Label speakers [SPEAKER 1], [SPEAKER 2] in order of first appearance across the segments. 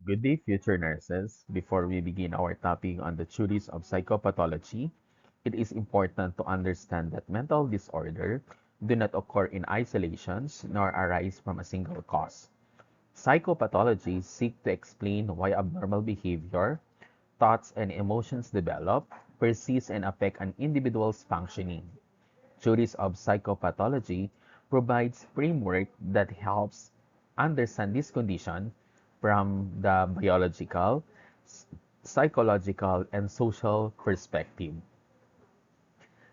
[SPEAKER 1] Good day, future nurses. Before we begin our topic on the theories of psychopathology, it is important to understand that mental disorder do not occur in isolations nor arise from a single cause. Psychopathology seek to explain why abnormal behavior, thoughts, and emotions develop, persist, and affect an individual's functioning. Theories of psychopathology provides framework that helps understand this condition from the biological, psychological, and social perspective.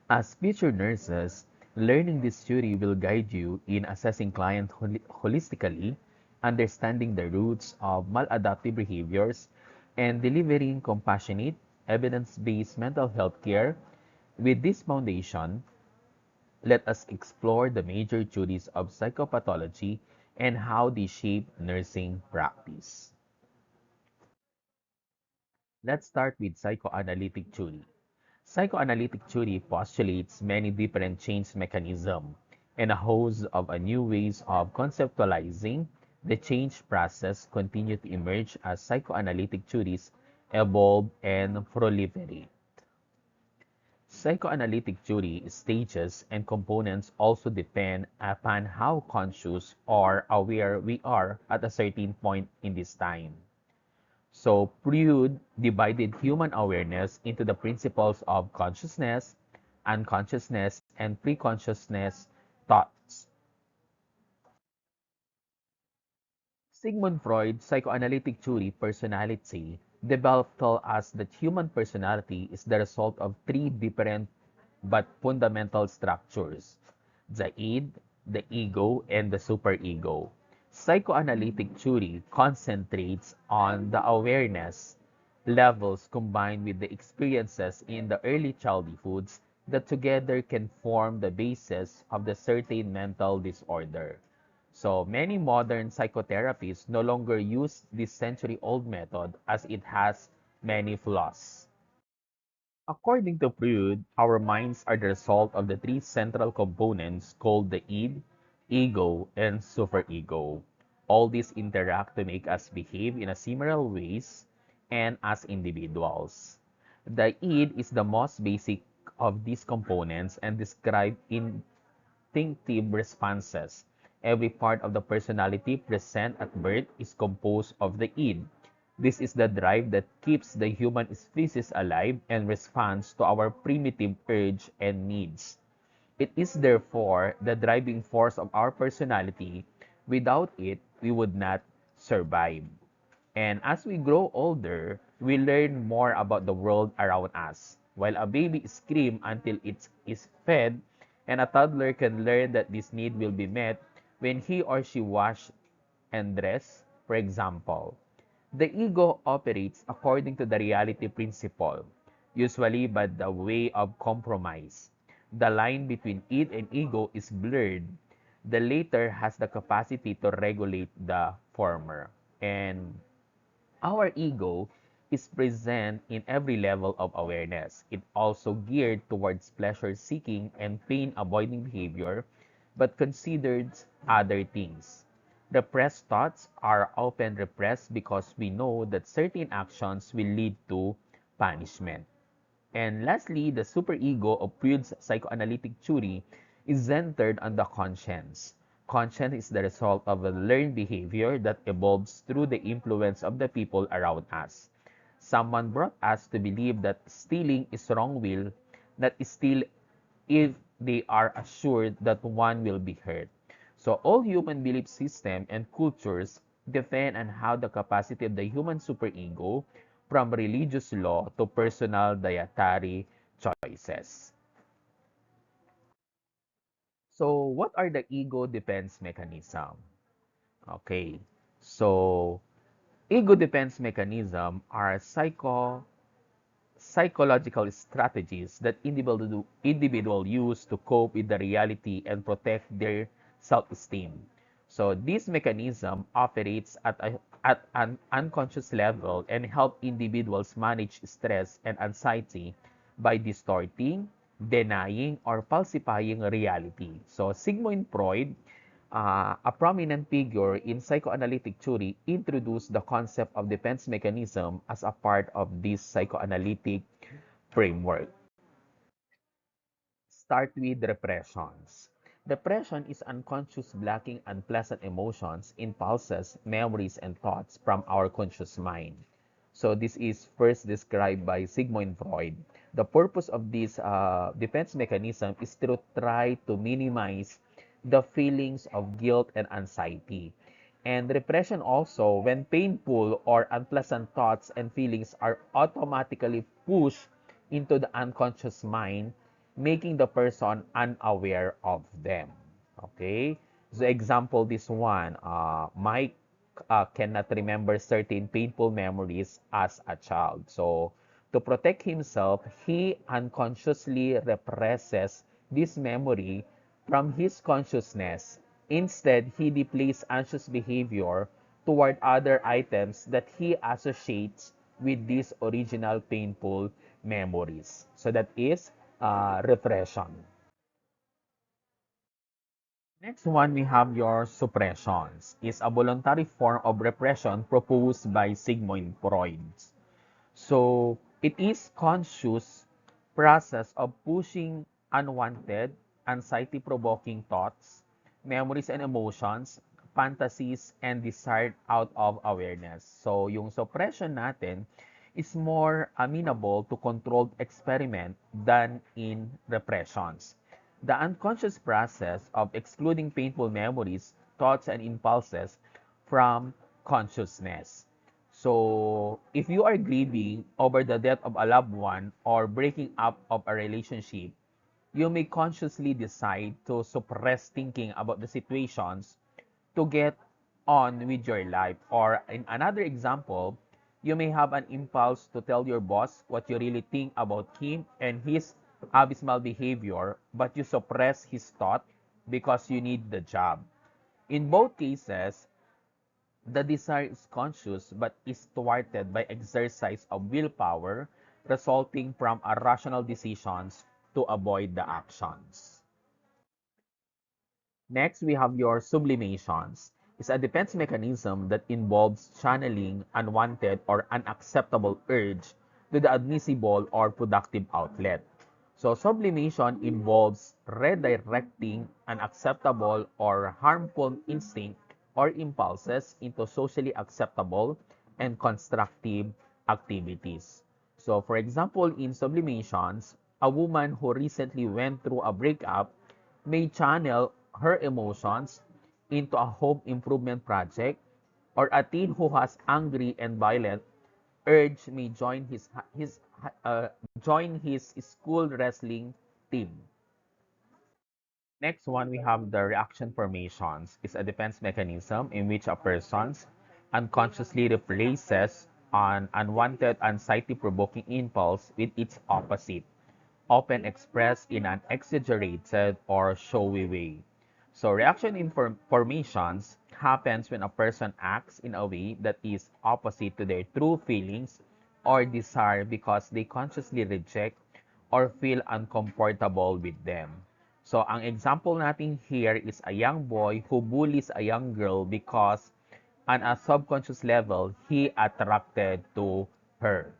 [SPEAKER 1] As future nurses, learning this theory will guide you in assessing clients holistically, understanding the roots of maladaptive behaviors, and delivering compassionate, evidence-based mental health care. With this foundation, let us explore the major theories of psychopathology and how they shape nursing practice. Let's start with psychoanalytic theory. Psychoanalytic theory postulates many different change mechanisms and a host of new ways of conceptualizing the change process continue to emerge as psychoanalytic theories evolve and proliferate. Psychoanalytic theory stages and components also depend upon how conscious or aware we are at a certain point in this time. So Freud divided human awareness into the principles of consciousness, unconsciousness, and preconsciousness thoughts. Sigmund Freud's psychoanalytic theory, personality, developed tell us that human personality is the result of three different but fundamental structures: the id, the ego, and the superego. Psychoanalytic theory concentrates on the awareness levels combined with the experiences in the early childhoods that together can form the basis of the certain mental disorder. So many modern psychotherapies no longer use this century-old method as it has many flaws. According to Freud, our minds are the result of the three central components called the id, ego, and superego. All these interact to make us behave in a similar ways and as individuals. The id is the most basic of these components and describe instinctive responses. Every part of the personality present at birth is composed of the id. This is the drive that keeps the human species alive and responds to our primitive urge and needs. It is therefore the driving force of our personality. Without it, we would not survive. And as we grow older, we learn more about the world around us. While a baby screams until it is fed, and a toddler can learn that this need will be met when he or she wash and dress, for example. The ego operates according to the reality principle, usually by the way of compromise. The line between id and ego is blurred. The latter has the capacity to regulate the former. And our ego is present in every level of awareness. It also geared towards pleasure-seeking and pain-avoiding behavior, but considers other things. Repressed thoughts are often repressed because we know that certain actions will lead to punishment. And lastly, the superego of Freud's psychoanalytic theory is centered on the conscience. Conscience is the result of a learned behavior that evolves through the influence of the people around us. Someone brought us to believe that stealing is wrong will, that steal if they are assured that one will be hurt. So all human belief systems and cultures depend on how the capacity of the human superego from religious law to personal dietary choices. So what are the ego defense mechanism? Okay. So ego defense mechanism are psychological strategies that individual use to cope with the reality and protect their self-esteem. So this mechanism operates at an unconscious level and help individuals manage stress and anxiety by distorting, denying, or falsifying reality. So Sigmund Freud a prominent figure in psychoanalytic theory, introduced the concept of defense mechanism as a part of this psychoanalytic framework. Start with repressions. Repression is unconscious blocking unpleasant emotions, impulses, memories, and thoughts from our conscious mind. So this is first described by Sigmund Freud. The purpose of this defense mechanism is to try to minimize the feelings of guilt and anxiety. And repression also, when painful or unpleasant thoughts and feelings are automatically pushed into the unconscious mind, making the person unaware of them. Okay? So example, this one, Mike cannot remember certain painful memories as a child. So to protect himself, he unconsciously represses this memory from his consciousness. Instead, he displays anxious behavior toward other items that he associates with these original painful memories. So that is repression. Next one, we have your suppressions. Is a voluntary form of repression proposed by Sigmund Freud. So it is conscious process of pushing unwanted, anxiety-provoking thoughts, memories and emotions, fantasies, and desire out of awareness. So yung suppression natin is more amenable to controlled experiment than in repressions. The unconscious process of excluding painful memories, thoughts, and impulses from consciousness. So, if you are grieving over the death of a loved one or breaking up of a relationship, you may consciously decide to suppress thinking about the situations to get on with your life. Or in another example, you may have an impulse to tell your boss what you really think about him and his abysmal behavior, but you suppress his thought because you need the job. In both cases, the desire is conscious but is thwarted by exercise of willpower resulting from irrational decisions to avoid the actions. Next, we have your sublimations. It's a defense mechanism that involves channeling unwanted or unacceptable urge to the admissible or productive outlet. So sublimation involves redirecting unacceptable or harmful instinct or impulses into socially acceptable and constructive activities. So for example, in sublimations, a woman who recently went through a breakup may channel her emotions into a home improvement project, or a teen who has angry and violent urge may join his school wrestling team. Next one, we have the reaction formations. It's a defense mechanism in which a person unconsciously replaces an unwanted anxiety-provoking impulse with its opposite, often expressed in an exaggerated or showy way. So reaction formations happens when a person acts in a way that is opposite to their true feelings or desire because they consciously reject or feel uncomfortable with them. So ang example natin here is a young boy who bullies a young girl because on a subconscious level, he attracted to her.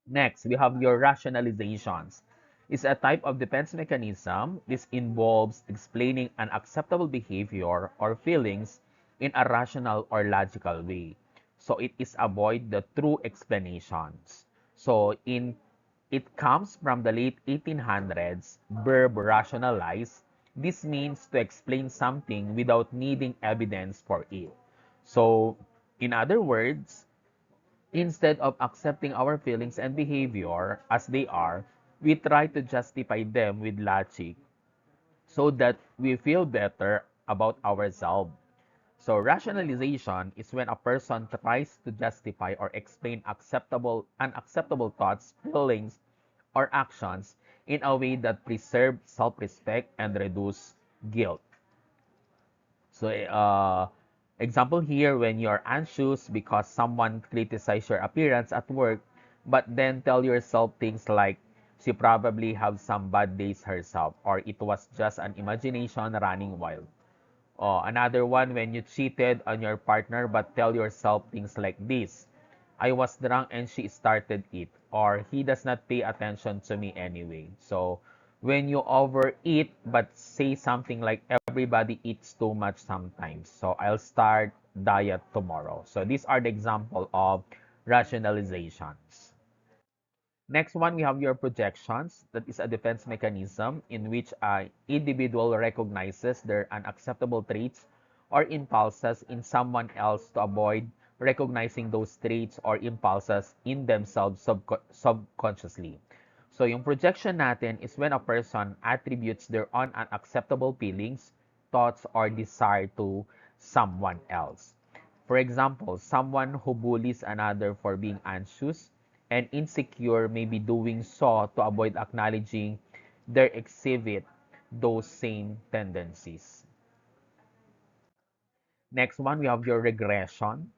[SPEAKER 1] Next, we have your rationalizations. It's a type of defense mechanism. This involves explaining an acceptable behavior or feelings in a rational or logical way. So it is avoid the true explanations. So in it comes from the late 1800s, verb rationalize. This means to explain something without needing evidence for it. So in other words, instead of accepting our feelings and behavior as they are, we try to justify them with logic so that we feel better about ourselves. So rationalization is when a person tries to justify or explain unacceptable thoughts, feelings, or actions in a way that preserve self-respect and reduce guilt. So, example here, when you're anxious because someone criticizes your appearance at work, but then tell yourself things like, she probably have some bad days herself, or it was just an imagination running wild. Oh, another one, when you cheated on your partner but tell yourself things like this: I was drunk and she started it, or he does not pay attention to me anyway. So when you overeat but say something like everybody eats too much sometimes, so I'll start diet tomorrow. So these are the example of rationalizations. Next one, we have your projections. That is a defense mechanism in which an individual recognizes their unacceptable traits or impulses in someone else to avoid recognizing those traits or impulses in themselves subconsciously. So yung projection natin is when a person attributes their own unacceptable feelings, thoughts, or desire to someone else. For example, someone who bullies another for being anxious and insecure may be doing so to avoid acknowledging their exhibit those same tendencies. Next one, we have your regression.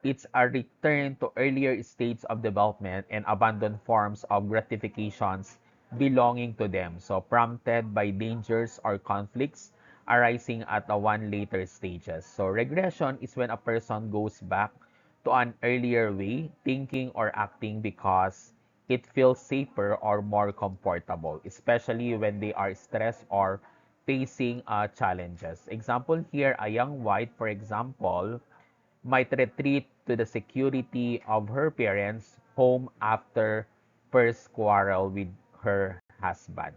[SPEAKER 1] It's a return to earlier states of development and abandon forms of gratifications belonging to them. So prompted by dangers or conflicts arising at the one later stages. So regression is when a person goes back to an earlier way, thinking or acting because it feels safer or more comfortable, especially when they are stressed or facing challenges. Example here, a young wife, for example, might retreat to the security of her parents' home after first quarrel with her husband.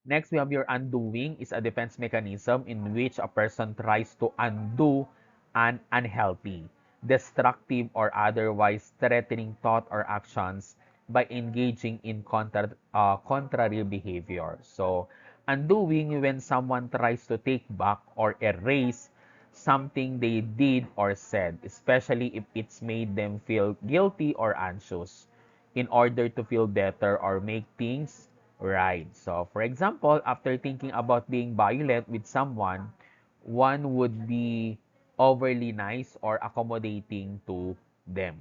[SPEAKER 1] Next, we have your undoing is a defense mechanism in which a person tries to undo an unhealthy, destructive, or otherwise threatening thought or actions by engaging in contrary behavior. So, undoing when someone tries to take back or erase something they did or said, especially if it's made them feel guilty or anxious, in order to feel better or make things right. So, for example, after thinking about being violent with someone, one would be overly nice or accommodating to them.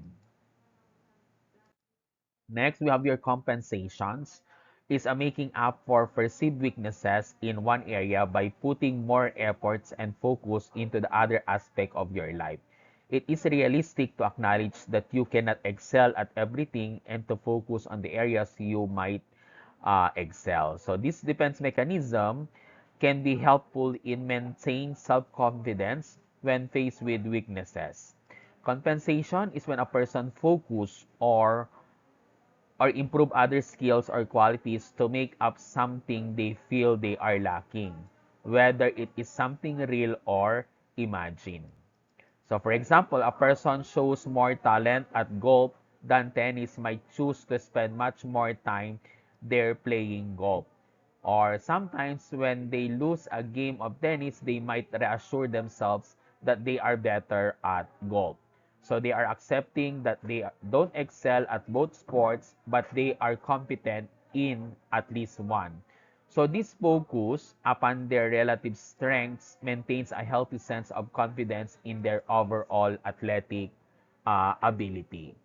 [SPEAKER 1] Next, we have your compensations. Is a making up for perceived weaknesses in one area by putting more efforts and focus into the other aspect of your life. It is realistic to acknowledge that you cannot excel at everything and to focus on the areas you might excel. So this defense mechanism can be helpful in maintaining self-confidence when faced with weaknesses. Compensation is when a person focus or improve other skills or qualities to make up something they feel they are lacking, whether it is something real or imagined. So for example, a person shows more talent at golf than tennis might choose to spend much more time there playing golf. Or sometimes when they lose a game of tennis, they might reassure themselves that they are better at golf. So they are accepting that they don't excel at both sports, but they are competent in at least one. So this focus upon their relative strengths maintains a healthy sense of confidence in their overall athletic ability.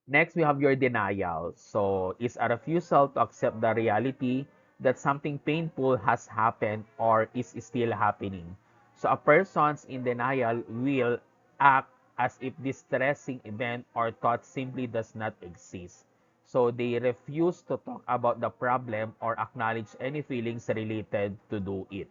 [SPEAKER 1] Next, we have your denial. So it's a refusal to accept the reality that something painful has happened or is still happening. So a person's in denial will act as if this distressing event or thought simply does not exist. So they refuse to talk about the problem or acknowledge any feelings related to do it.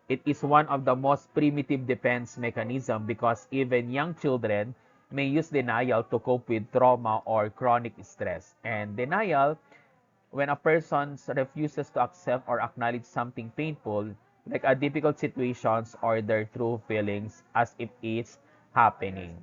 [SPEAKER 1] It is one of the most primitive defense mechanism because even young children may use denial to cope with trauma or chronic stress. And denial, when a person refuses to accept or acknowledge something painful, like a difficult situations or their true feelings as if it's happening.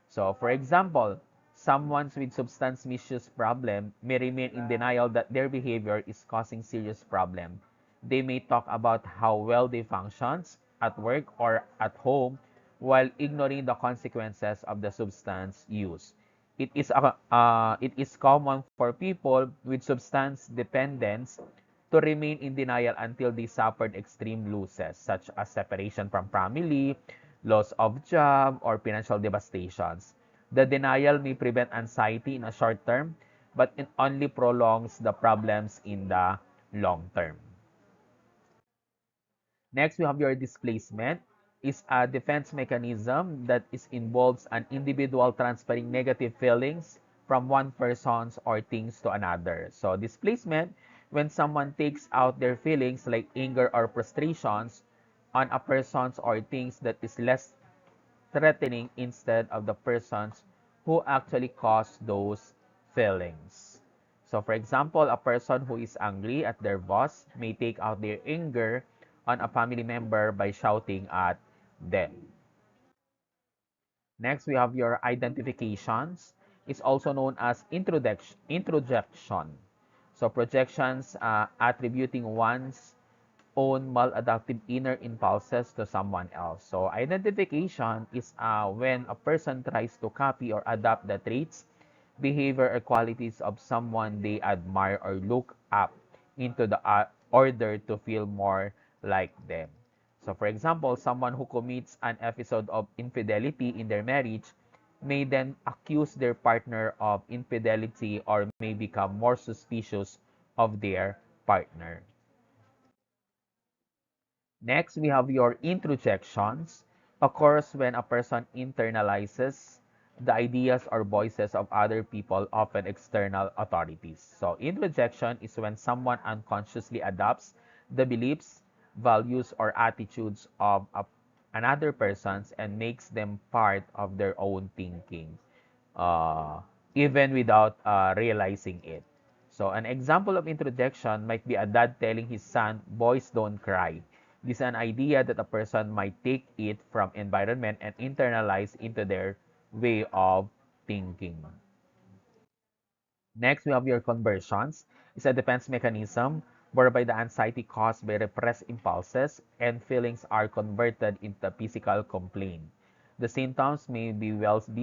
[SPEAKER 1] So, for example, someone with substance misuse problem may remain in denial that their behavior is causing serious problem. They may talk about how well they functions at work or at home while ignoring the consequences of the substance use. It is common for people with substance dependence to remain in denial until they suffered extreme losses such as separation from family, loss of job, or financial devastations. The denial may prevent anxiety in a short term, but it only prolongs the problems in the long term. Next, we have your displacement is a defense mechanism that involves an individual transferring negative feelings from one person or things to another. So displacement, when someone takes out their feelings like anger or frustrations on a person or things that is less threatening instead of the persons who actually cause those feelings. So for example, a person who is angry at their boss may take out their anger on a family member by shouting at them. Next, we have your identifications. It's also known as introjection. So projections attributing one's own maladaptive inner impulses to someone else. So identification is when a person tries to copy or adapt the traits, behavior, or qualities of someone they admire or look up into the order to feel more like them. So for example, someone who commits an episode of infidelity in their marriage may then accuse their partner of infidelity or may become more suspicious of their partner. Next, we have your introjections. Occurs when a person internalizes the ideas or voices of other people, often external authorities. So, introjection is when someone unconsciously adopts the beliefs, values, or attitudes of another person's and makes them part of their own thinking, uh, even without realizing it. So, an example of introjection might be a dad telling his son, "Boys don't cry." This is an idea that a person might take it from environment and internalize into their way of thinking. Next, we have your conversions. It's a defense mechanism whereby the anxiety caused by repressed impulses and feelings are converted into physical complaint. The symptoms may be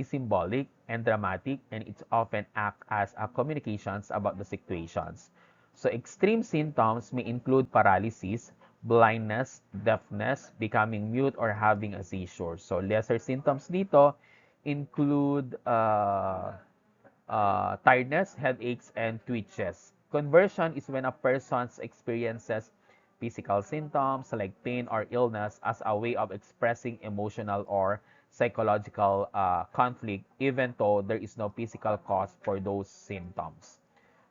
[SPEAKER 1] symbolic and dramatic, and it often act as a communications about the situations. So extreme symptoms may include paralysis, blindness, deafness, becoming mute, or having a seizure. So lesser symptoms dito include tiredness, headaches, and twitches. Conversion is when a person experiences physical symptoms like pain or illness as a way of expressing emotional or psychological conflict, even though there is no physical cause for those symptoms.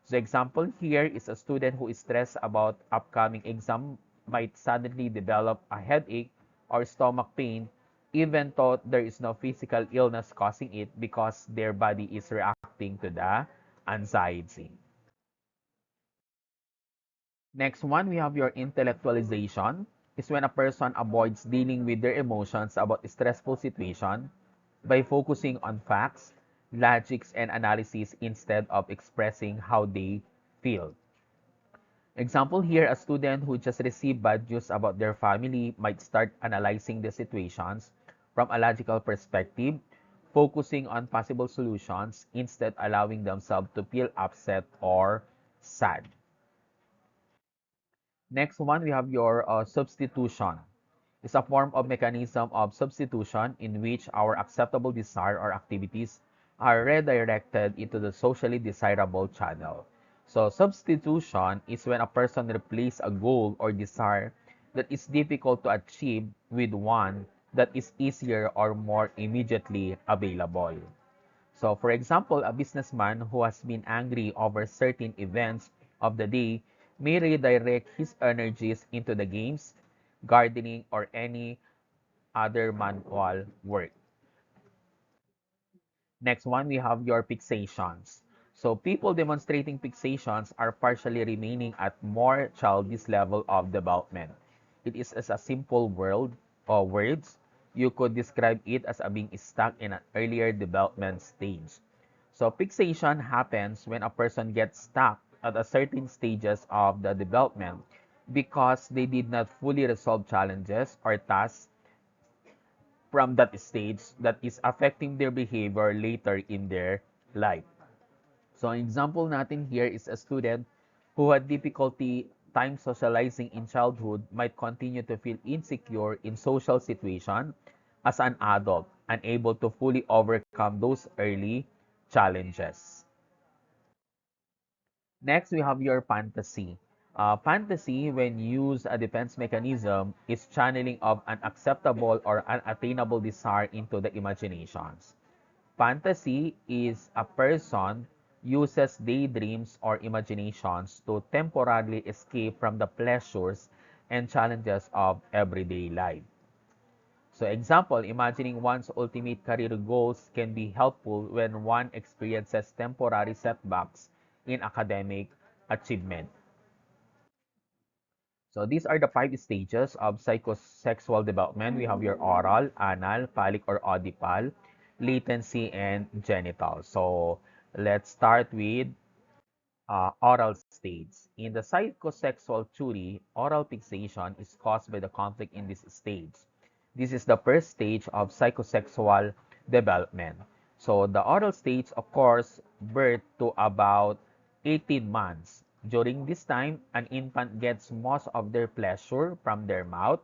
[SPEAKER 1] The example here is a student who is stressed about upcoming exam might suddenly develop a headache or stomach pain even though there is no physical illness causing it because their body is reacting to the anxiety. Next one, we have your intellectualization. Is when a person avoids dealing with their emotions about a stressful situation by focusing on facts, logics, and analysis instead of expressing how they feel. Example here, a student who just received bad news about their family might start analyzing the situations from a logical perspective, focusing on possible solutions instead allowing themselves to feel upset or sad. Next one, we have your substitution. It's a form of mechanism of substitution in which our acceptable desire or activities are redirected into the socially desirable channel. So substitution is when a person replaces a goal or desire that is difficult to achieve with one that is easier or more immediately available. So, for example, a businessman who has been angry over certain events of the day may redirect his energies into the games, gardening, or any other manual work. Next one, we have your fixations. So, people demonstrating fixations are partially remaining at more childish level of development. It is as a simple word or words. You could describe it as a being stuck in an earlier development stage. So fixation happens when a person gets stuck at a certain stages of the development because they did not fully resolve challenges or tasks from that stage that is affecting their behavior later in their life. So an example natin here is a student who had difficulty time socializing in childhood might continue to feel insecure in social situation as an adult, unable to fully overcome those early challenges. Next, we have your fantasy. Fantasy, when used a defense mechanism, is channeling of an acceptable or unattainable desire into the imaginations. Fantasy is a person uses daydreams or imaginations to temporarily escape from the pleasures and challenges of everyday life. So example, imagining one's ultimate career goals can be helpful when one experiences temporary setbacks in academic achievement. So these are the five stages of psychosexual development. We have your oral, anal, phallic or oedipal, latency, and genital. So let's start with oral stage. In the psychosexual theory, oral fixation is caused by the conflict in this stage. This is the first stage of psychosexual development. So the oral stage occurs birth to about 18 months. During this time, an infant gets most of their pleasure from their mouth.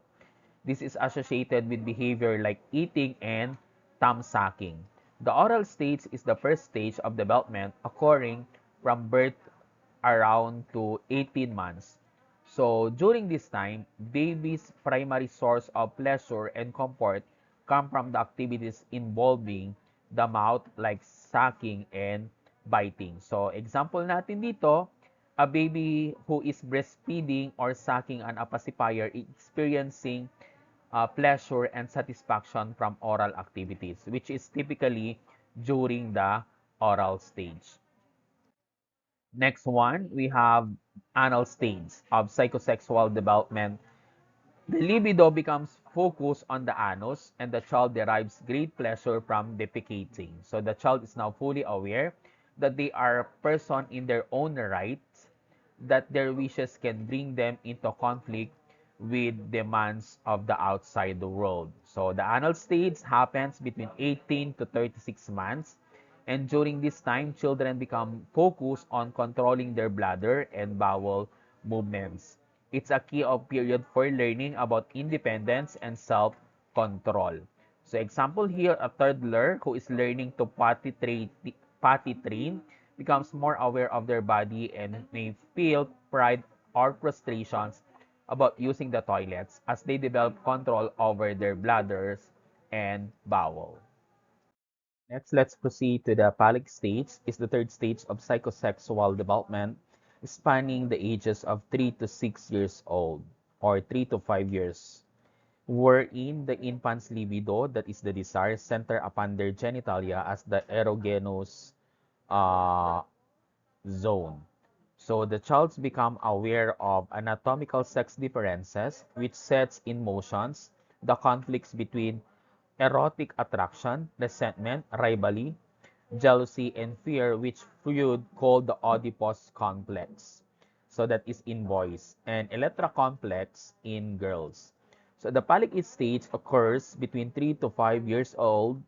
[SPEAKER 1] This is associated with behavior like eating and thumb sucking. The oral stage is the first stage of development occurring from birth around to 18 months. So during this time, baby's primary source of pleasure and comfort come from the activities involving the mouth like sucking and biting. So example natin dito, a baby who is breastfeeding or sucking an pacifier is experiencing pleasure and satisfaction from oral activities, which is typically during the oral stage. Next one, we have anal stage of psychosexual development. The libido becomes focused on the anus and the child derives great pleasure from defecating. So the child is now fully aware that they are a person in their own right, that their wishes can bring them into conflict with demands of the outside the world. So the anal stage happens between 18 to 36 months. And during this time, children become focused on controlling their bladder and bowel movements. It's a key of period for learning about independence and self-control. So example here, a toddler who is learning to potty train becomes more aware of their body and may feel pride or frustrations about using the toilets as they develop control over their bladders and bowel. Next, let's proceed to the phallic stage. Is the third stage of psychosexual development, spanning the ages of 3 to 6 years old or 3 to 5 years, wherein the infant's libido, that is the desire, center upon their genitalia as the erogenous uh, zone. So the child become aware of anatomical sex differences, which sets in motions the conflicts between erotic attraction, resentment, rivalry, jealousy, and fear, which Freud called the Oedipus complex. So that is in boys, and Electra complex in girls. So the phallic stage occurs between 3 to 5 years old.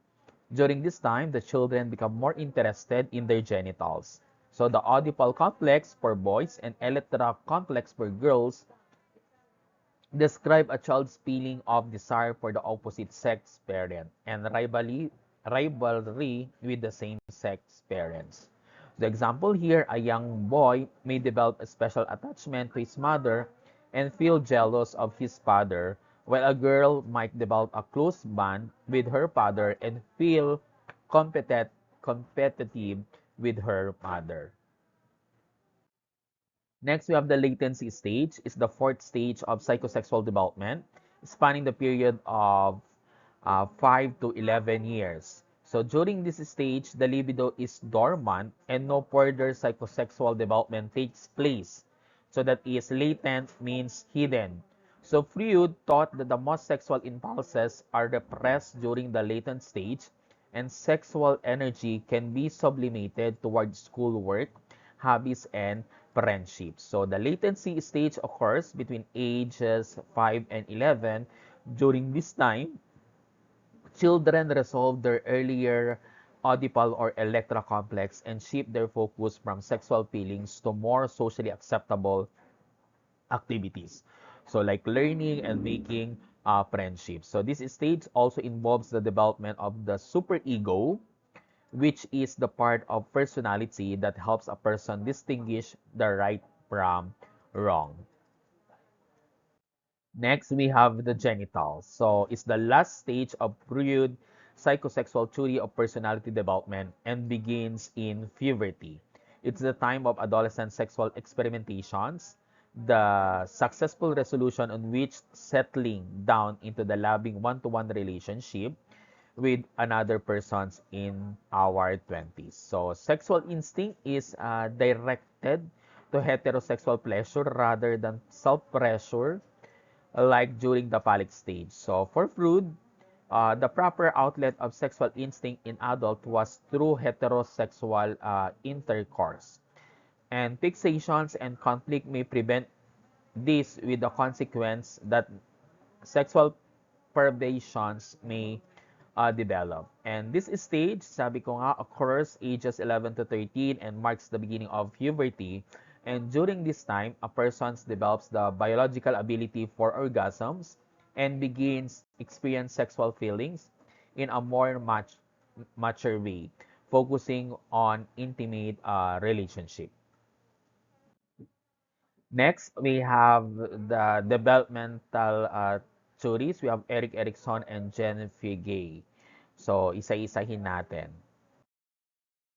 [SPEAKER 1] During this time, the children become more interested in their genitals. So the Oedipal complex for boys and Electra complex for girls describe a child's feeling of desire for the opposite sex parent and rivalry with the same sex parents. The example here, a young boy may develop a special attachment to his mother and feel jealous of his father, while a girl might develop a close bond with her father and feel competitive with her mother. Next, we have the latency stage. It's the fourth stage of psychosexual development, spanning the period of 5 to 11 years. So during this stage, the libido is dormant and no further psychosexual development takes place. So that is latent means hidden. So Freud thought that the most sexual impulses are repressed during the latent stage and sexual energy can be sublimated towards schoolwork, hobbies, and friendships. So the latency stage occurs between ages 5 and 11. During this time, children resolve their earlier Oedipal or Electra complex and shift their focus from sexual feelings to more socially acceptable activities. So like learning and making friendships. So this stage also involves the development of the superego, which is the part of personality that helps a person distinguish the right from wrong. Next, we have the genitals. So, it's the last stage of crude psychosexual theory of personality development and begins in puberty. It's the time of adolescent sexual experimentations, the successful resolution on which settling down into the loving one-to-one relationship with another persons in our 20s. So, sexual instinct is directed to heterosexual pleasure rather than self-pressure like during the phallic stage. So for Freud, the proper outlet of sexual instinct in adult was through heterosexual intercourse. And fixations and conflict may prevent this with the consequence that sexual perversions may develop. And this stage, sabi ko nga, occurs ages 11 to 13 and marks the beginning of puberty. And during this time, a person develops the biological ability for orgasms and begins experience sexual feelings in a more mature way, focusing on intimate relationship. Next, we have the developmental theories. We have Eric Erikson and Jen Figge. So, isa-isahin natin.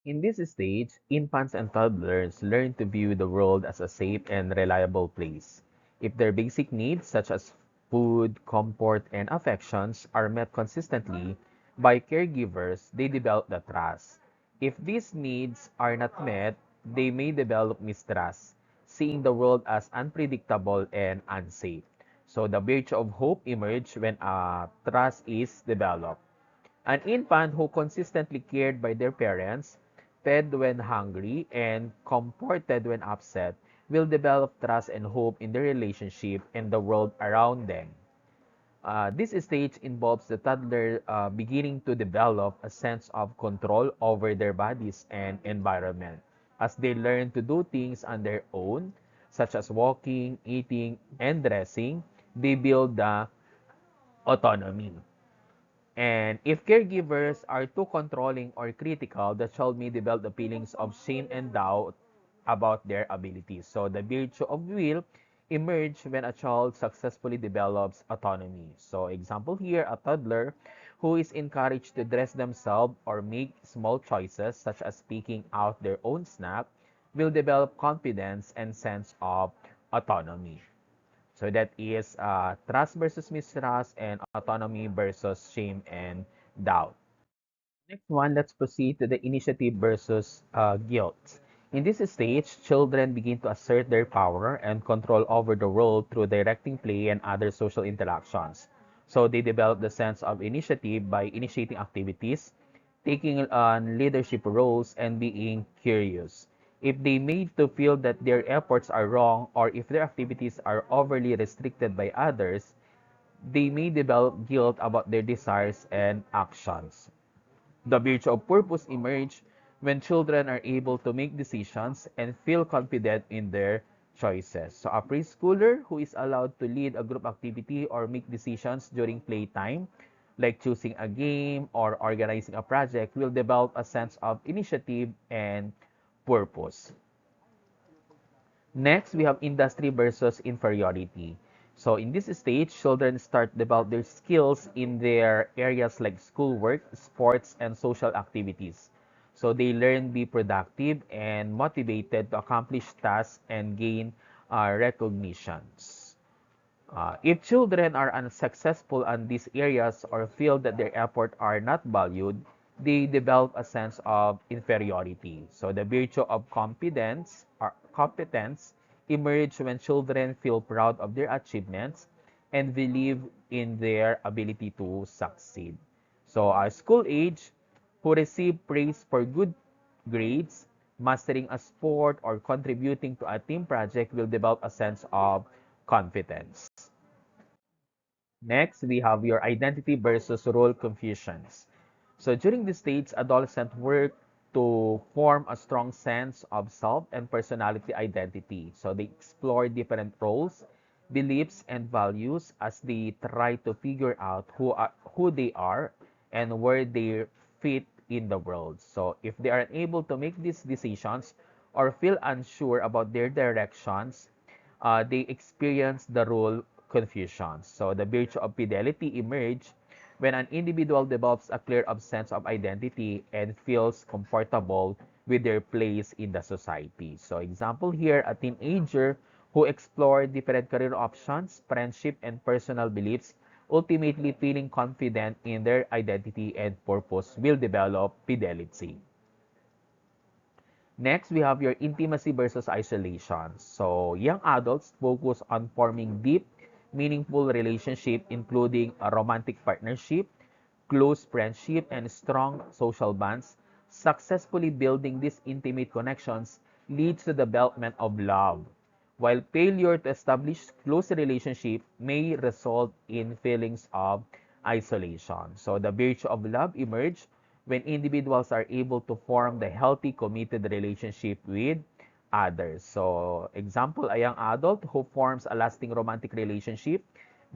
[SPEAKER 1] In this stage, infants and toddlers learn to view the world as a safe and reliable place. If their basic needs, such as food, comfort, and affections, are met consistently by caregivers, they develop the trust. If these needs are not met, they may develop mistrust, seeing the world as unpredictable and unsafe. So the virtue of hope emerges when trust is developed. An infant who consistently cared by their parents, fed when hungry, and comforted when upset will develop trust and hope in their relationship and the world around them. This stage involves the toddler beginning to develop a sense of control over their bodies and environment. As they learn to do things on their own, such as walking, eating, and dressing, they build the autonomy. And if caregivers are too controlling or critical, the child may develop the feelings of shame and doubt about their abilities. So the virtue of will emerge when a child successfully develops autonomy. So example here, a toddler who is encouraged to dress themselves or make small choices such as picking out their own snack will develop confidence and sense of autonomy. So that is trust versus mistrust and autonomy versus shame and doubt. Next one, let's proceed to the initiative versus guilt. In this stage, children begin to assert their power and control over the world through directing play and other social interactions. So they develop the sense of initiative by initiating activities, taking on leadership roles, and being curious. If they made to feel that their efforts are wrong or if their activities are overly restricted by others, they may develop guilt about their desires and actions. The virtue of purpose emerge when children are able to make decisions and feel confident in their choices. So a preschooler who is allowed to lead a group activity or make decisions during playtime, like choosing a game or organizing a project, will develop a sense of initiative and purpose. Next, we have industry versus inferiority. So in this stage, children start develop their skills in their areas like schoolwork, sports, and social activities. So they learn be productive and motivated to accomplish tasks and gain recognitions. If children are unsuccessful in these areas or feel that their effort are not valued, they develop a sense of inferiority. So the virtue of confidence or competence emerge when children feel proud of their achievements and believe in their ability to succeed. So school age who receive praise for good grades, mastering a sport, or contributing to a team project will develop a sense of confidence. Next, we have your identity versus role confusions. So during this stage, adolescents work to form a strong sense of self and personality identity. So they explore different roles, beliefs, and values as they try to figure out who they are and where they fit in the world. So if they are unable to make these decisions or feel unsure about their directions, they experience the role confusion. So the virtue of fidelity emerge when an individual develops a clear sense of identity and feels comfortable with their place in the society. So example here, a teenager who explore different career options, friendship, and personal beliefs, ultimately feeling confident in their identity and purpose will develop fidelity. Next, we have your intimacy versus isolation. So, young adults focus on forming deep, meaningful relationship, including a romantic partnership, close friendship, and strong social bonds. Successfully building these intimate connections leads to the development of love, while failure to establish close relationship may result in feelings of isolation. So the virtue of love emerge when individuals are able to form the healthy, committed relationship with others. So example, a young adult who forms a lasting romantic relationship,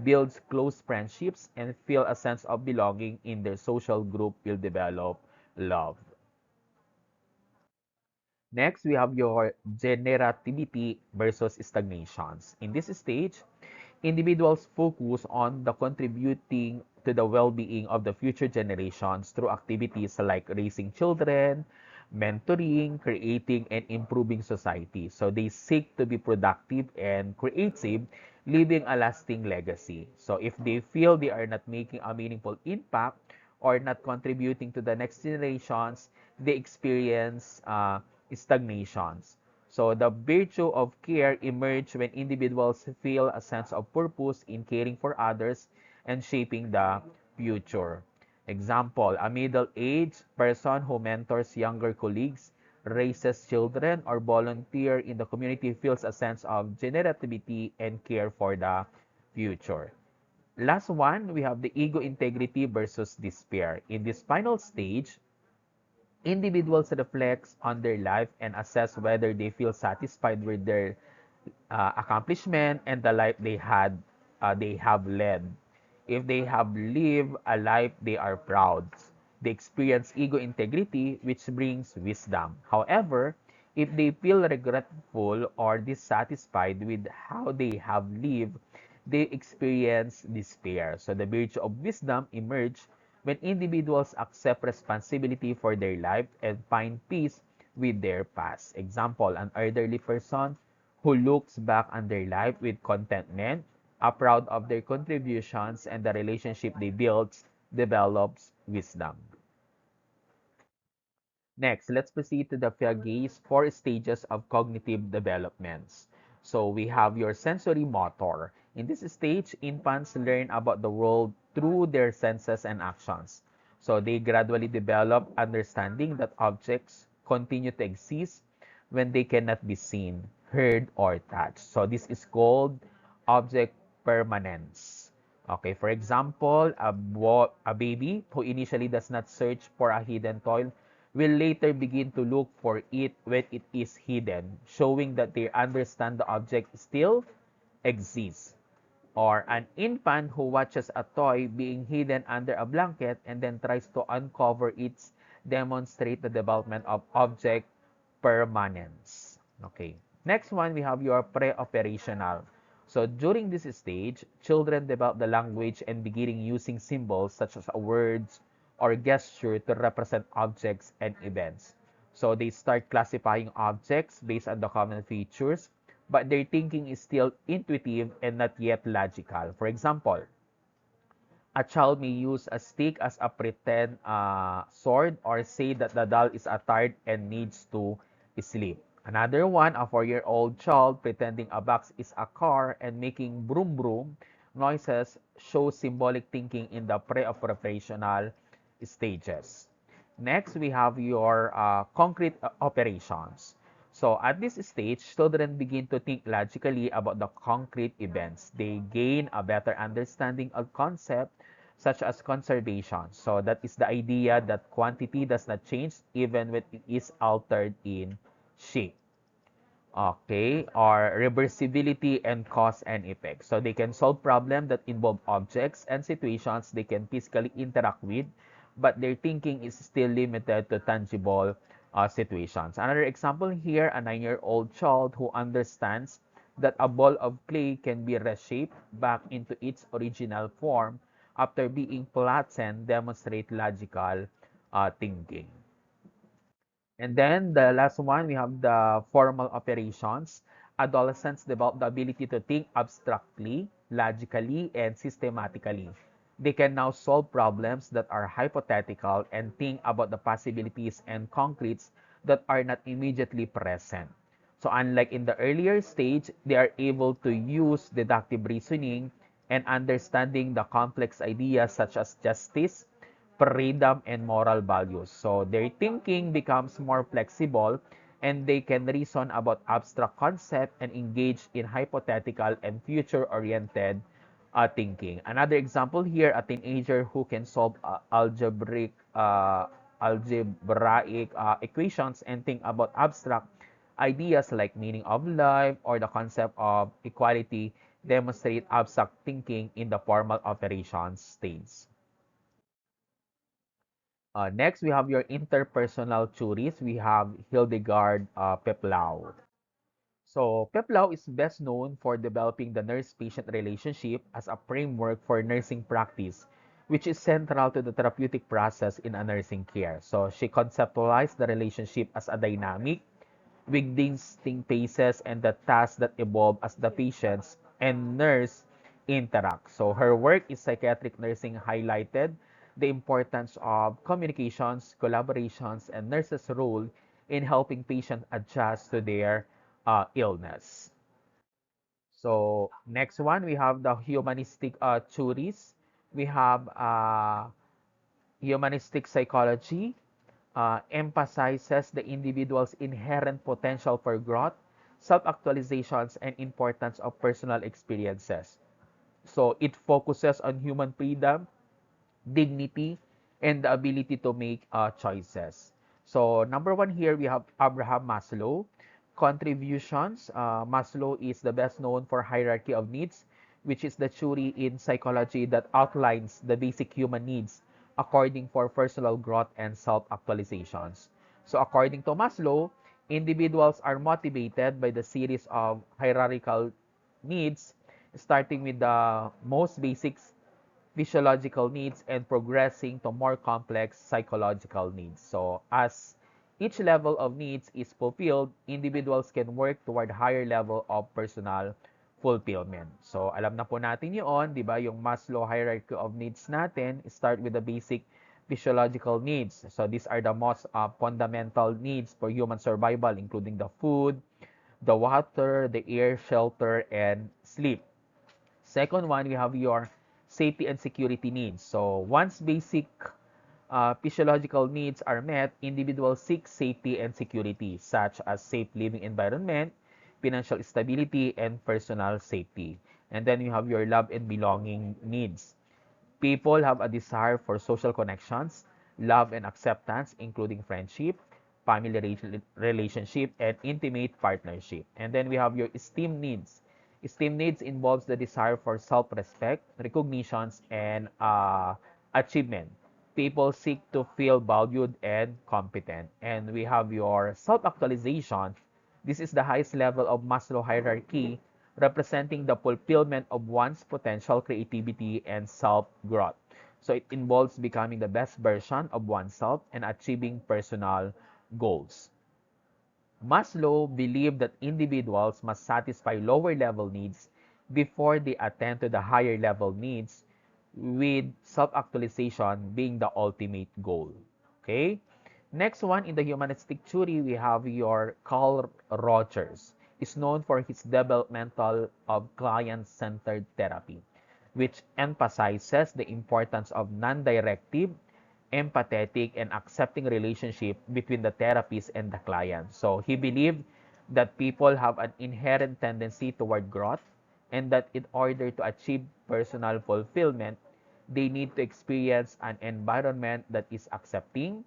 [SPEAKER 1] builds close friendships, and feel a sense of belonging in their social group will develop love. Next, we have your generativity versus stagnations. In this stage, individuals focus on the contributing to the well-being of the future generations through activities like raising children, mentoring, creating, and improving society. So they seek to be productive and creative, leaving a lasting legacy. So if they feel they are not making a meaningful impact or not contributing to the next generations, they experience stagnations. So the virtue of care emerge when individuals feel a sense of purpose in caring for others and shaping the future. Example, a middle-aged person who mentors younger colleagues, raises children, or volunteer in the community feels a sense of generativity and care for the future. Last one, we have the ego integrity versus despair. In this final stage, individuals reflect on their life and assess whether they feel satisfied with their accomplishment and the life they have led. If they have lived a life they are proud, they experience ego integrity, which brings wisdom. However, if they feel regretful or dissatisfied with how they have lived, they experience despair. So the virtue of wisdom emerge when individuals accept responsibility for their life and find peace with their past. Example, an elderly person who looks back on their life with contentment, are proud of their contributions, and the relationship they built develops wisdom. Next, let's proceed to the Piaget's four stages of cognitive developments. So we have your sensory motor. In this stage, infants learn about the world through their senses and actions. So they gradually develop understanding that objects continue to exist when they cannot be seen, heard, or touched. So this is called object permanence. Okay, for example, a baby who initially does not search for a hidden toy will later begin to look for it when it is hidden, showing that they understand the object still exists. Or an infant who watches a toy being hidden under a blanket and then tries to uncover it demonstrate the development of object permanence. Okay. Next one, we have your pre-operational. So during this stage, children develop the language and beginning using symbols such as words or gesture to represent objects and events. So they start classifying objects based on the common features, but their thinking is still intuitive and not yet logical. For example, a child may use a stick as a pretend sword or say that the doll is tired and needs to sleep. Another one, a 4-year-old child pretending a box is a car and making broom broom noises shows symbolic thinking in the pre-operational stages. Next, we have your concrete operations. So at this stage, children begin to think logically about the concrete events. They gain a better understanding of concepts such as conservation. So that is the idea that quantity does not change even when it is altered in shape. Okay, or reversibility and cause and effect. So they can solve problems that involve objects and situations they can physically interact with, but their thinking is still limited to tangible situations. Another example here, a 9-year-old child who understands that a ball of clay can be reshaped back into its original form after being flattened demonstrate logical thinking. And then the last one, we have the formal operations. Adolescents develop the ability to think abstractly, logically, and systematically. They can now solve problems that are hypothetical and think about the possibilities and concretes that are not immediately present. So unlike in the earlier stage, they are able to use deductive reasoning and understanding the complex ideas such as justice, freedom, and moral values. So their thinking becomes more flexible and they can reason about abstract concepts and engage in hypothetical and future-oriented thinking. Another example here, a teenager who can solve algebraic equations and think about abstract ideas like meaning of life or the concept of equality demonstrate abstract thinking in the formal operations stage. Next, we have your interpersonal theories. We have Hildegard Peplau. So, Peplau is best known for developing the nurse-patient relationship as a framework for nursing practice, which is central to the therapeutic process in a nursing care. So, she conceptualized the relationship as a dynamic, with distinct phases and the tasks that evolve as the patients and nurse interact. So her work in psychiatric nursing highlighted the importance of communications, collaborations, and nurses' role in helping patients adjust to their illness. So next one, we have the humanistic theories. We have humanistic psychology, emphasizes the individual's inherent potential for growth, self-actualizations, and importance of personal experiences. So it focuses on human freedom, dignity, and the ability to make choices. So number one here, we have Abraham Maslow. Contributions. Maslow is the best known for hierarchy of needs, which is the theory in psychology that outlines the basic human needs according for personal growth and self-actualizations. So according to Maslow, individuals are motivated by the series of hierarchical needs, starting with the most basic physiological needs and progressing to more complex psychological needs. So as each level of needs is fulfilled, individuals can work toward higher level of personal fulfillment. So alam na po natin yun, di ba? Yung Maslow hierarchy of needs natin, start with the basic physiological needs. So these are the most fundamental needs for human survival, including the food, the water, the air, shelter, and sleep. Second one, we have your safety and security needs. So once basic physiological needs are met, individuals seek safety and security, such as safe living environment, financial stability, and personal safety. And then you have your love and belonging needs. People have a desire for social connections, love and acceptance, including friendship, family relationship, and intimate partnership. And then we have your esteem needs. Esteem needs involves the desire for self-respect, recognitions, and achievement. People seek to feel valued and competent. And we have your self-actualization. This is the highest level of Maslow hierarchy, representing the fulfillment of one's potential, creativity, and self-growth. So it involves becoming the best version of oneself and achieving personal goals. Maslow believed that individuals must satisfy lower level needs before they attend to the higher level needs, with self-actualization being the ultimate goal. Okay? Next one, in the humanistic theory, we have your Carl Rogers. Is known for his developmental of client-centered therapy, which emphasizes the importance of non-directive, empathetic, and accepting relationship between the therapist and the client. So he believed that people have an inherent tendency toward growth and that in order to achieve personal fulfillment, they need to experience an environment that is accepting,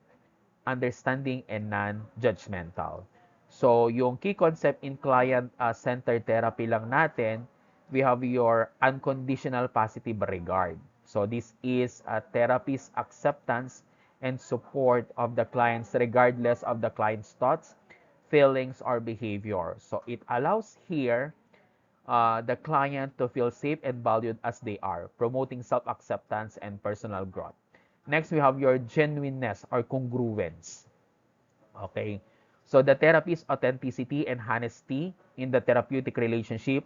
[SPEAKER 1] understanding, and non-judgmental. So, yung key concept in client-centered therapy lang natin, we have your unconditional positive regard. So, this is a therapist's acceptance and support of the clients regardless of the client's thoughts, feelings, or behavior. So, it allows here the client to feel safe and valued as they are, promoting self-acceptance and personal growth. Next, we have your genuineness or congruence. Okay. So the therapy's authenticity and honesty in the therapeutic relationship.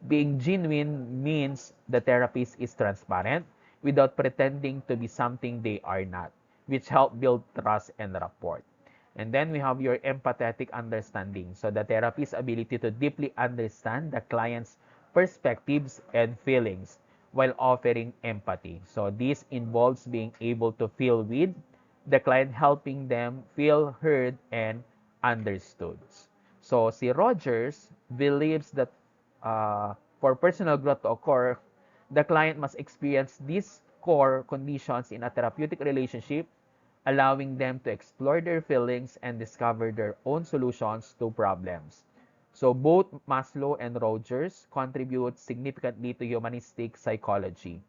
[SPEAKER 1] Being genuine means the therapist is transparent without pretending to be something they are not, which help build trust and rapport. And then we have your empathetic understanding. So the therapist's ability to deeply understand the client's perspectives and feelings while offering empathy. So this involves being able to feel with the client, helping them feel heard and understood. So si Rogers believes that for personal growth to occur, the client must experience these core conditions in a therapeutic relationship, allowing them to explore their feelings and discover their own solutions to problems. So both Maslow and Rogers contribute significantly to humanistic psychology,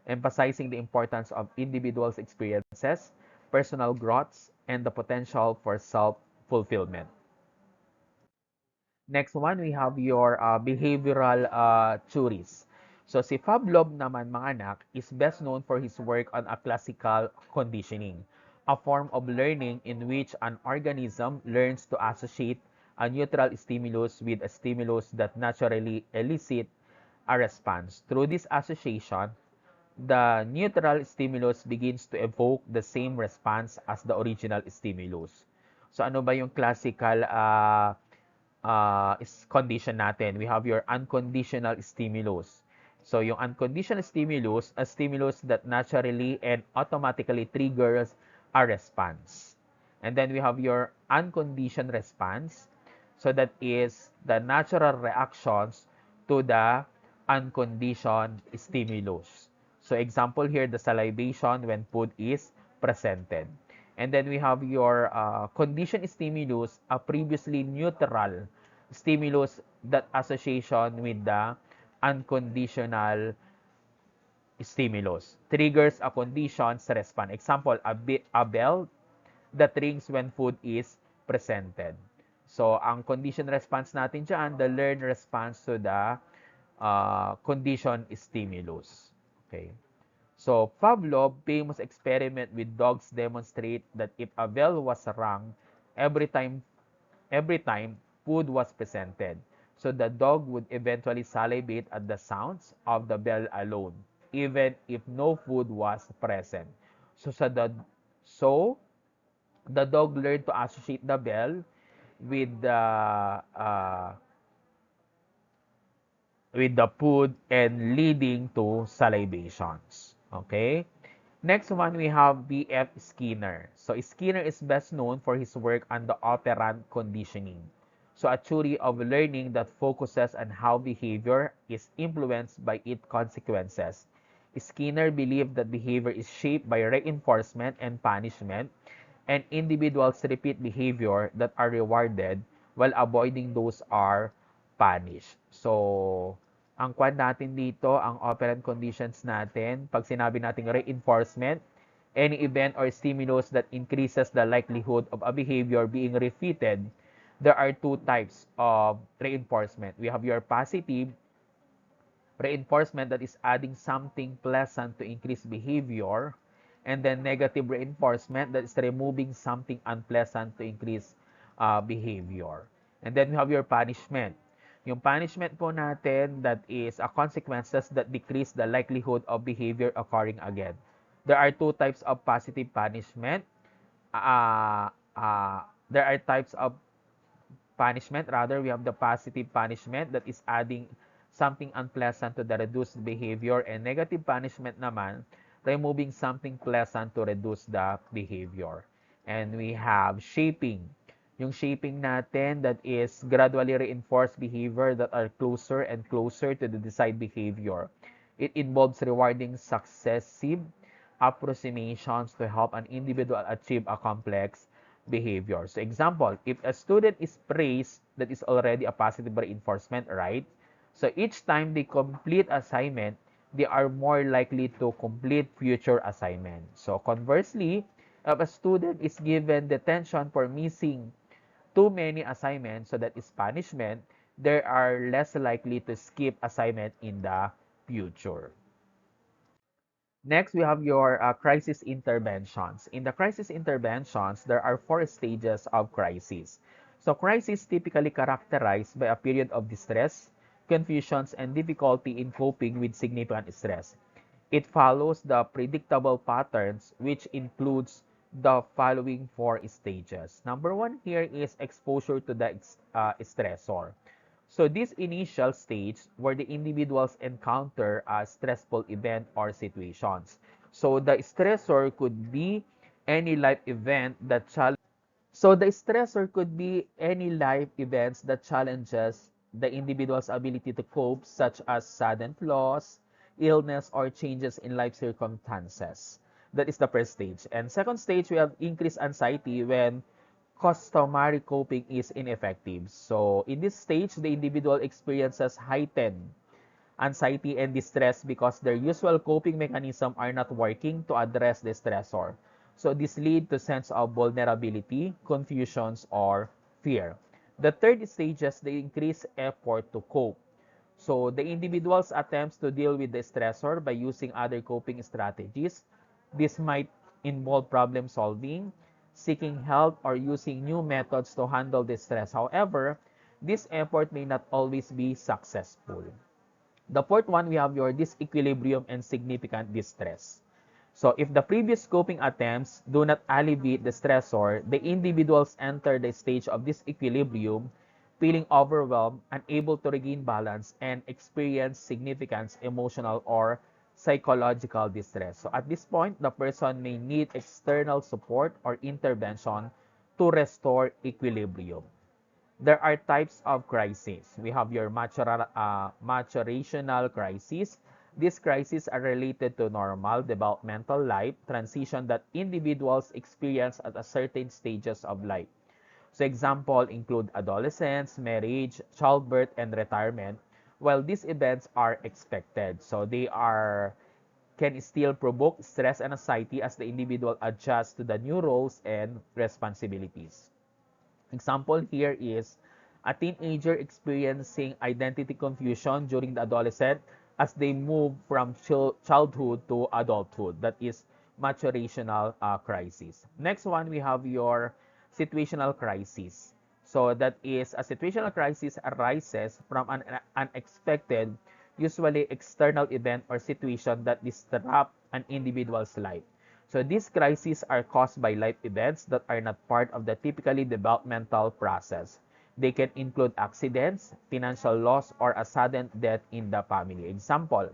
[SPEAKER 1] emphasizing the importance of individuals' experiences, personal growths, and the potential for self-fulfillment. Next one, we have your behavioral theories. So si Pavlov naman mga anak is best known for his work on a classical conditioning, a form of learning in which an organism learns to associate a neutral stimulus with a stimulus that naturally elicit a response. Through this association, the neutral stimulus begins to evoke the same response as the original stimulus. So ano ba yung classical is condition natin? We have your unconditional stimulus. So yung unconditional stimulus, a stimulus that naturally and automatically triggers a response. And then we have your unconditioned response. So that is the natural reactions to the unconditioned stimulus. So example here, the salivation when food is presented. And then we have your conditioned stimulus, a previously neutral stimulus that association with the unconditional stimulus triggers a conditioned response. Example, a bell that rings when food is presented. So, ang conditioned response natin dyan, the learned response to the conditioned stimulus. Okay. So, Pavlov famous experiment with dogs demonstrate that if a bell was rung every time every time food was presented, so the dog would eventually salivate at the sounds of the bell alone, even if no food was present. So so the dog learned to associate the bell with the uh, with the food and leading to salivations. Okay? Next one, we have B.F. Skinner. So Skinner is best known for his work on the operant conditioning. So a theory of learning that focuses on how behavior is influenced by its consequences. Skinner believed that behavior is shaped by reinforcement and punishment, and individuals repeat behavior that are rewarded while avoiding those are punished. So, ang kwan natin dito, ang operant conditions natin, pag sinabi nating reinforcement, any event or stimulus that increases the likelihood of a behavior being repeated, there are two types of reinforcement. We have your positive reinforcement that is adding something pleasant to increase behavior, and then negative reinforcement that is removing something unpleasant to increase behavior. And then we have your punishment. Yung punishment po natin, that is a consequences that decrease the likelihood of behavior occurring again. There are two types of positive punishment. There are types of punishment. Rather, we have the positive punishment that is adding something unpleasant to the reduced behavior, and negative punishment naman, removing something pleasant to reduce the behavior. And we have shaping. Yung shaping natin, that is gradually reinforced behavior that are closer and closer to the desired behavior. It involves rewarding successive approximations to help an individual achieve a complex behavior. So example, if a student is praised, that is already a positive reinforcement, right? So each time they complete assignment, they are more likely to complete future assignment. So conversely, if a student is given detention for missing too many assignments, so that is punishment, they are less likely to skip assignment in the future. Next, we have your crisis interventions. In the crisis interventions, there are four stages of crisis. So, crisis typically characterized by a period of distress, confusions, and difficulty in coping with significant stress. It follows the predictable patterns, which includes the following four stages. Number one here is exposure to the stressor. So this initial stage where the individuals encounter a stressful event or situations. So the stressor could be any life event that challenges the individual's ability to cope, such as sudden loss, illness, or changes in life circumstances. That is the first stage. And second stage, we have increased anxiety when customary coping is ineffective. So in this stage, the individual experiences heightened anxiety and distress because their usual coping mechanisms are not working to address the stressor. So this leads to sense of vulnerability, confusions, or fear. The third stage is the increased effort to cope. So the individual's attempts to deal with the stressor by using other coping strategies. This might involve problem solving, seeking help, or using new methods to handle the stress. However, this effort may not always be successful. The fourth one, we have your disequilibrium and significant distress. So if the previous coping attempts do not alleviate the stressor, the individuals enter the stage of disequilibrium, feeling overwhelmed, unable to regain balance, and experience significant emotional or psychological distress. So at this point, the person may need external support or intervention to restore equilibrium. There are types of crises. We have your maturational crisis. These crises are related to normal developmental life transition that individuals experience at a certain stages of life. So example include adolescence, marriage, childbirth, and retirement. While these events are expected, so they are can still provoke stress and anxiety as the individual adjusts to the new roles and responsibilities. Example here is a teenager experiencing identity confusion during the adolescent as they move from childhood to adulthood. That is maturational crisis. Next one, we have your situational crisis. So that is a situational crisis arises from an unexpected, usually external event or situation that disrupt an individual's life. So these crises are caused by life events that are not part of the typically developmental process. They can include accidents, financial loss, or a sudden death in the family. Example,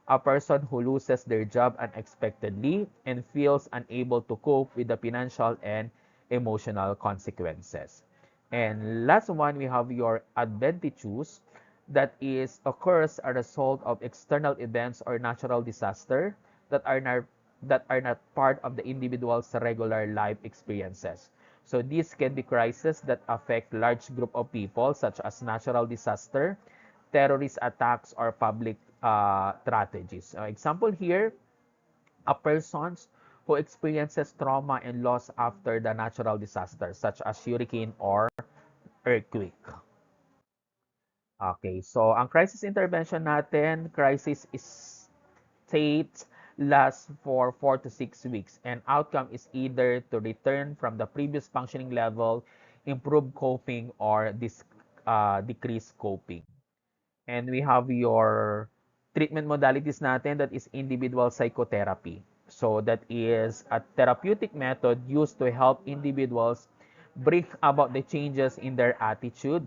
[SPEAKER 1] a person who loses their job unexpectedly and feels unable to cope with the financial and emotional consequences. And last one, we have your adventitious, that is occurs a result of external events or natural disaster that are not part of the individual's regular life experiences. So these can be crises that affect large group of people such as natural disaster, terrorist attacks, or public tragedies. Example here, a person who experiences trauma and loss after the natural disaster such as hurricane or earthquake. Okay, so ang crisis intervention natin, crisis states last for 4 to 6 weeks and outcome is either to return from the previous functioning level, improve coping, or decrease coping. And we have your treatment modalities natin, that is individual psychotherapy. So that is a therapeutic method used to help individuals bring about the changes in their attitude,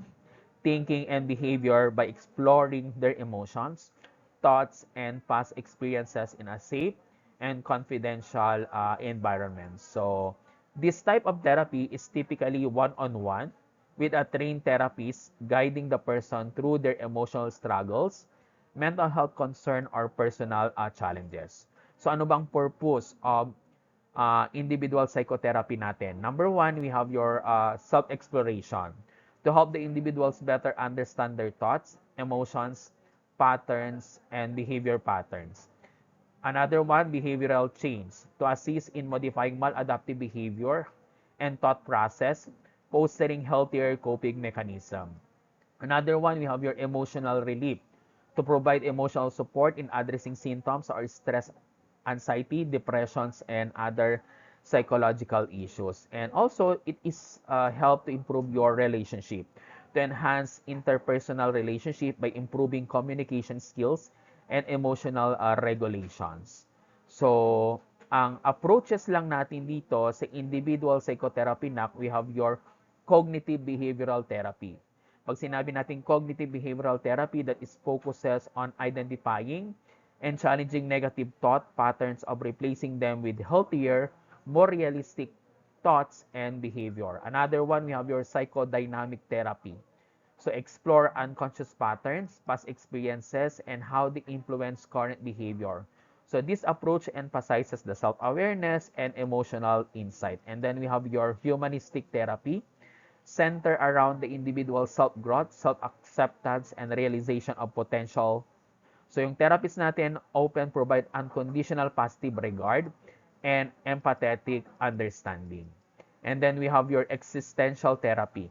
[SPEAKER 1] thinking, and behavior by exploring their emotions, thoughts, and past experiences in a safe and confidential environment. So this type of therapy is typically one-on-one with a trained therapist guiding the person through their emotional struggles, mental health concern, or personal challenges. So ano bang purpose of individual psychotherapy natin? Number one, we have your self-exploration to help the individuals better understand their thoughts, emotions, patterns, and behavior patterns. Another one, behavioral change to assist in modifying maladaptive behavior and thought process, fostering healthier coping mechanism. Another one, we have your emotional relief to provide emotional support in addressing symptoms or stress, anxiety, depressions, and other psychological issues. And also, it is help to improve your relationship, to enhance interpersonal relationship by improving communication skills and emotional regulations. So, ang approaches lang natin dito sa individual psychotherapy na we have your cognitive behavioral therapy. Pag sinabi natin cognitive behavioral therapy, that is focuses on identifying and challenging negative thought patterns of replacing them with healthier, more realistic thoughts and behavior. Another one, we have your psychodynamic therapy. So explore unconscious patterns, past experiences, and how they influence current behavior. So this approach emphasizes the self-awareness and emotional insight. And then we have your humanistic therapy, center around the individual self-growth, self-acceptance, and realization of potential. So yung therapist natin open, provide unconditional positive regard and empathetic understanding. And then we have your existential therapy.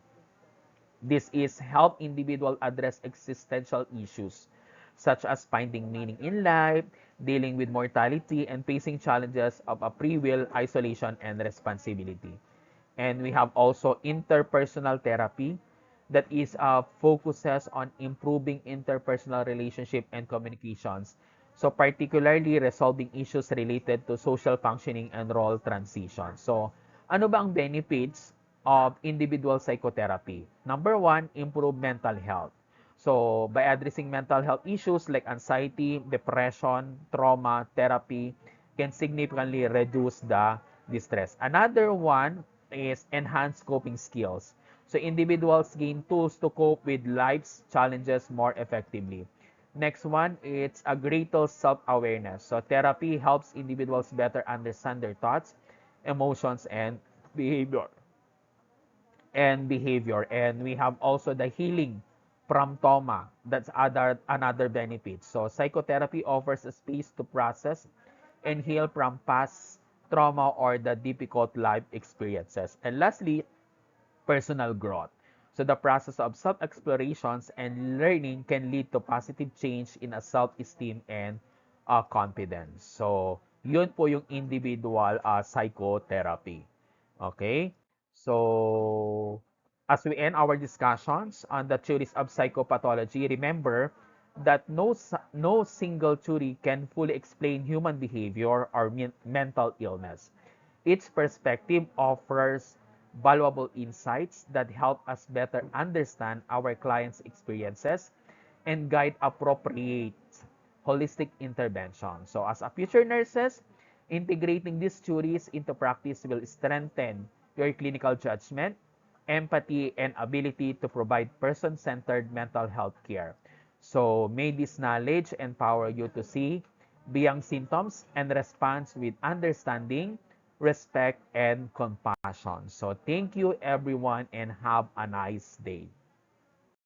[SPEAKER 1] This is help individual address existential issues such as finding meaning in life, dealing with mortality, and facing challenges of a free will, isolation, and responsibility. And we have also interpersonal therapy that is focuses on improving interpersonal relationship and communications. So particularly resolving issues related to social functioning and role transition. So ano ba ang benefits of individual psychotherapy? Number one, improve mental health. So by addressing mental health issues like anxiety, depression, trauma, therapy can significantly reduce the distress. Another one is enhance coping skills. So individuals gain tools to cope with life's challenges more effectively. Next one, it's a greater self-awareness. So therapy helps individuals better understand their thoughts, emotions, and behavior. And we have also the healing from trauma. That's another benefit. So psychotherapy offers a space to process and heal from past trauma or the difficult life experiences. And lastly, personal growth. So the process of self-explorations and learning can lead to positive change in a self-esteem and confidence. So yun po yung individual psychotherapy. Okay? So as we end our discussions on the theories of psychopathology, remember that no single theory can fully explain human behavior or mental illness. Each perspective offers valuable insights that help us better understand our clients' experiences and guide appropriate holistic intervention. So as a future nurses, integrating these theories into practice will strengthen your clinical judgment, empathy, and ability to provide person-centered mental health care. So may this knowledge empower you to see beyond symptoms and respond with understanding, respect, and compassion. So thank you everyone and have a nice day.